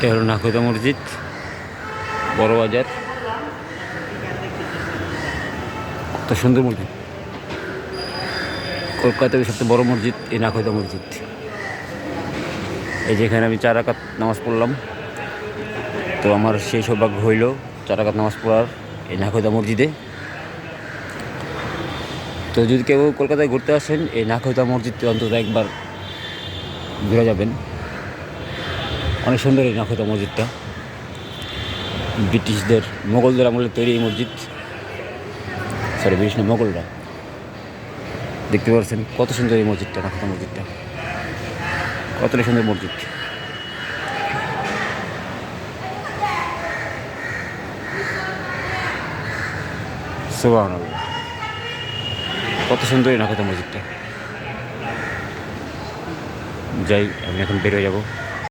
এটা হলো নাখোদা মসজিদ, বড় বাজার। কত সুন্দর মসজিদ, কলকাতার সবচেয়ে বড় মসজিদ এই নাখোদা মসজিদ। এই যেখানে আমি 4 রাকাত নামাজ পড়লাম, তো আমার সেই সৌভাগ্য হইল 4 রাকাত নামাজ পড়ার এই নাখোদা মসজিদে। তো যদি কেউ কলকাতায় ঘুরতে আসেন, এই নাখোদা মসজিদটি অন্তত একবার ঘুরে যাবেন। অনেক সুন্দর এই নাখোদা মসজিদটা, ব্রিটিশদের, মোগলদের আমলে তৈরি এই মসজিদ। সরি, ব্রিটিশ না, মোগলরা। দেখতে পাচ্ছেন কত সুন্দর এই মসজিদটা, নাখোদা মসজিদটা কতটা সুন্দর মসজিদ। সুবহানাল্লাহ, কত সুন্দর এই নাখোদা মসজিদটা। যাই, আমি এখন বেরিয়ে যাব।